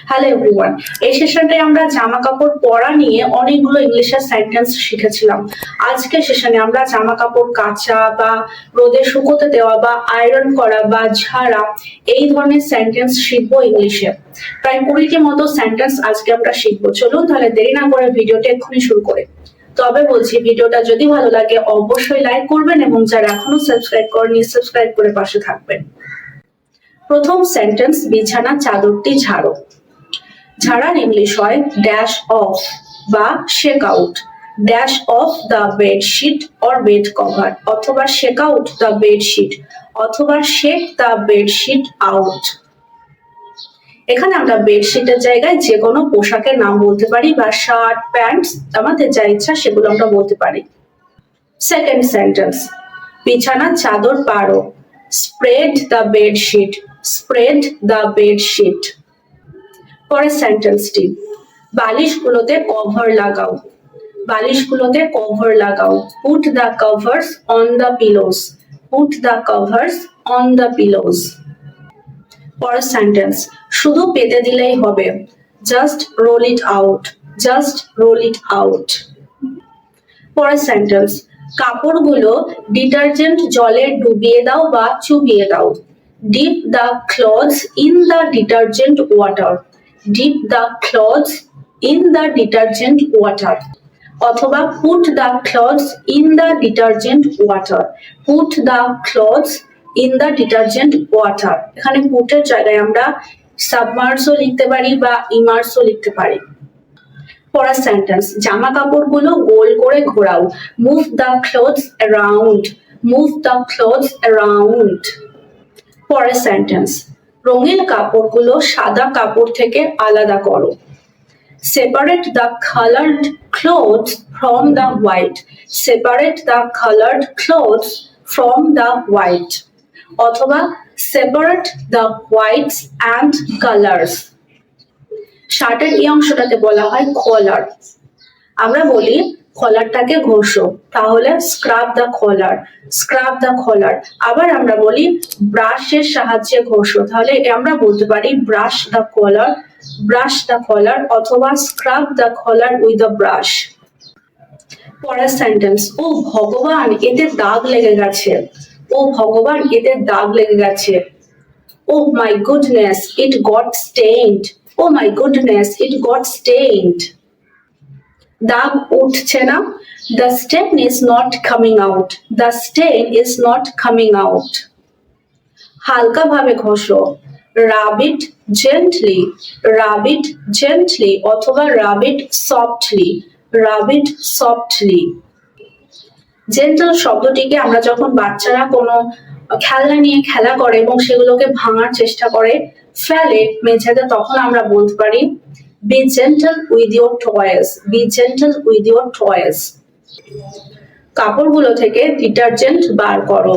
Hello everyone, এই সেশনে আমরা জামা কাপড় পরা নিয়ে অনেকগুলো ইংলিশের সেন্টেন্স শিখেছিলাম। আজকে সেশনে আমরা জামা কাপড় কাচা বা রোদে শুকোতে দেওয়া বা আয়রন করা বা ঝাড়া এই ধরনের সেন্টেন্স শিখবো ইংলিশে। প্রায় 20টি মতো সেন্টেন্স আজকে আমরা শিখবো। চলুন তাহলে দেরি না করে ভিডিওটা এক্ষুনি শুরু করে। তবে বলছি, ভিডিওটা যদি ভালো লাগে অবশ্যই লাইক করবেন এবং যারা এখনো সাবস্ক্রাইব করেনি সাবস্ক্রাইব করে পাশে থাকবেন। প্রথম সেন্টেন্স, বিছানা চাদরটি ঝাড়ো। ঝাড়ার ইংলিশ হয় ড্যাশ অফ বা shake out. Dash of the bedsheet or bed cover, অথবা শেক আউট দ্য বেডশিট, অথবা শেক দ্য বেডশিট আউট। এখানে আমরা বেডশিটের জায়গায় যে কোনো পোশাকের নাম বলতে পারি বা শার্ট প্যান্টস, আমাদের যা ইচ্ছা সেগুলো আমরা বলতে পারি। সেকেন্ড সেন্টেন্স, বিছানা চাদর পাড়ো। Spread the bedsheet, spread the bedsheet. পরের সেন্টেন্সটি, বালিশগুলোতে কভার লাগাও। বালিশগুলোতে কভার লাগাও। Put the covers on the pillows, put the covers on the pillows. পরের সেন্টেন্স, শুধু পেতে দিলেই হবে। Just roll it out, just roll it out. পরের সেন্টেন্স, কাপড়গুলো ডিটারজেন্ট জলে ডুবিয়ে দাও বা চুবিয়ে দাও। Dip the clothes in the detergent water, dip the clothes in the detergent water, অথবা put the clothes in the detergent water, put the clothes in the detergent water. এখানে পুটের জায়গায় আমরা সাবমার্সও লিখতে পারি বা ইমার্সও লিখতে পারি। পরের সেন্টেন্স, জামা কাপড়গুলো গোল করে ঘোরাও। Move the clothes around, move the clothes around. পরের সেন্টেন্স, রঙিন কাপড়গুলো সাদা কাপড় থেকে আলাদা করো। Separate the coloured clothes from the white, separate the coloured clothes from the white, অথবা separate the whites and colours. শার্টের এই অংশটাকে বলা হয় কলার। আমরা বলি কলারটাকে ঘষো, তাহলে scrub the collar, scrub the collar. আবার আমরা বলি ব্রাশের সাহায্যে ঘষো, তাহলে আমরা বলতে পারি brush the collar, brush the collar, অথবা scrub the collar with a brush. পরের সেন্টেন্স, ও ভগবান এতে দাগ লেগে গেছে। ও ভগবান এতে দাগ লেগে গেছে। Oh my goodness, it got stained. Oh my goodness, it got stained. দাগ উঠছে না। The stain is not coming out. The stain is not coming out. হালকা ভাবে ঘষো। Rub it gently, rub it gently, অথবা rub it softly, rub it softly. Gentle শব্দটিকে আমরা যখন বাচ্চারা কোনো খেলনা নিয়ে খেলা করে এবং সেগুলোকে ভাঙার চেষ্টা করে, ফেলে মেঝেতে, তখন আমরা বলতে পারি be gentle with your toys, be gentle with your toys. কাপড়গুলো থেকে ডিটারজেন্ট বার করো।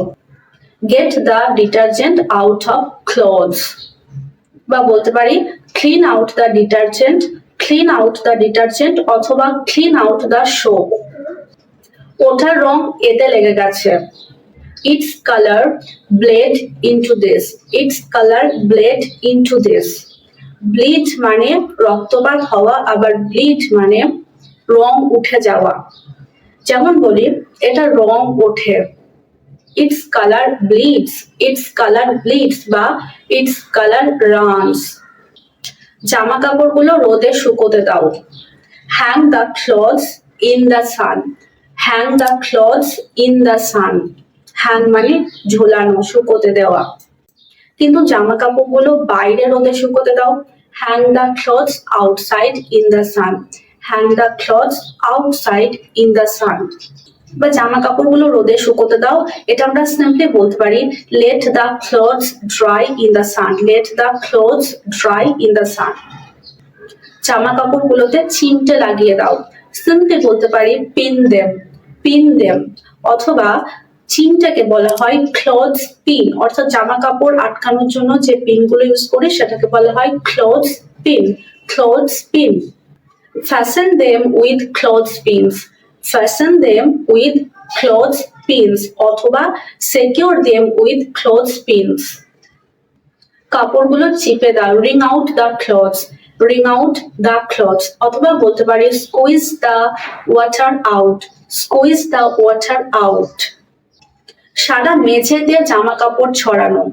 get the detergent out of clothes, বা বলতে পারি clean out the detergent, clean out the detergent, অথবা clean out the soap. ওটার রং এতে লেগে গেছে। Its color bled into this, its color bled into this. Bleed মানে রক্তপাত হওয়া, আবার bleed মানে রং উঠে যাওয়া। যেমন বলি এটা রং ওঠে, its color bleeds, its color bleeds, বা its color runs. জামা কাপড়গুলো রোদে শুকোতে দাও। Hang the clothes in the sun, hang the clothes in the sun. Hang মানে ঝোলানো, শুকোতে দেওয়া। কিন্তু জামা কাপড়গুলো বাইরে রোদে শুকোতে দাও। Hang the clothes outside in the sun, hang the clothes outside in the sun. বা জামা কাপড়গুলো রোদে শুকোতে দাও, এটা আমরা সিম্পলি বলতে পারি let the clothes dry in the sun, let the clothes dry in the sun. জামা কাপড়গুলোতে চিমটে লাগিয়ে দাও, সিম্পলি বলতে পারি পিন দেম, পিন দেম, অথবা চিমটাকে বলা হয় ক্লথস পিন, অর্থাৎ জামা কাপড় আটকানোর জন্য যে পিনগুলো ইউজ করি সেটাকে বলা হয় clothes pin, clothes pin. fasten them with clothes pins, fasten them with clothes pins, অথবা secure them with clothes pins. কাপড়গুলো চিপে দাও, wring out the clothes, wring out the clothes, অথবা বলতে পারি squeeze the water out, squeeze the water out। সারা মেঝেতে জামা কাপড় ছড়ানো,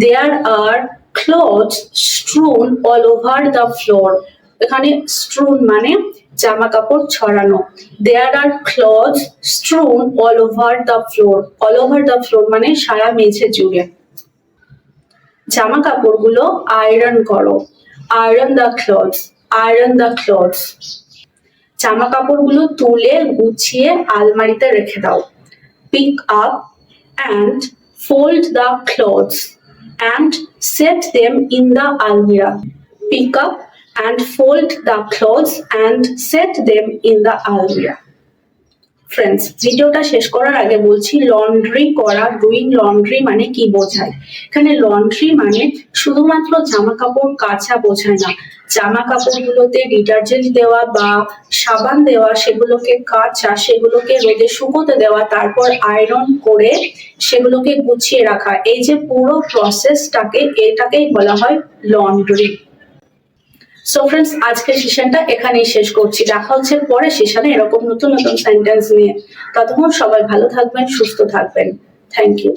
there are clothes strewn all over the floor, এখানে strewn মানে জামা কাপড় ছড়ানো, there are clothes strewn all over the floor, all over the floor মানে সারা মেঝে জুড়ে। জামা কাপড়গুলো আয়রন করো, iron the clothes, iron the clothes। জামা কাপড়গুলো তুলে গুছিয়ে আলমারিতে রেখে দাও, pick up and fold the clothes and set them in the almirah, pick up and fold the clothes and set them in the almirah। Friends, ভিডিওটা শেষ করার আগে বলছি লন্ড্রি করা, ডুইং লন্ড্রি মানে কি বোঝায়। এখানে লন্ড্রি মানে শুধুমাত্র জামা কাপড় কাচা বোঝায় না, জামা কাপড়গুলোতে ডিটারজেন্ট দেওয়া বা সাবান দেওয়া, সেগুলোকে কাচা, সেগুলোকে রোদে শুকোতে দেওয়া, তারপর আয়রন করে সেগুলোকে গুছিয়ে রাখা, এই যে পুরো প্রসেসটাকে, এটাকেই বলা হয় লন্ড্রি। সো ফ্রেন্ডস, আজকের সেশনটা এখানেই শেষ করছি, দেখা হচ্ছে পরের সেশনে এরকম নতুন নতুন সেন্টেন্স নিয়ে। ততক্ষণ সবাই ভালো থাকবেন, সুস্থ থাকবেন। Thank you.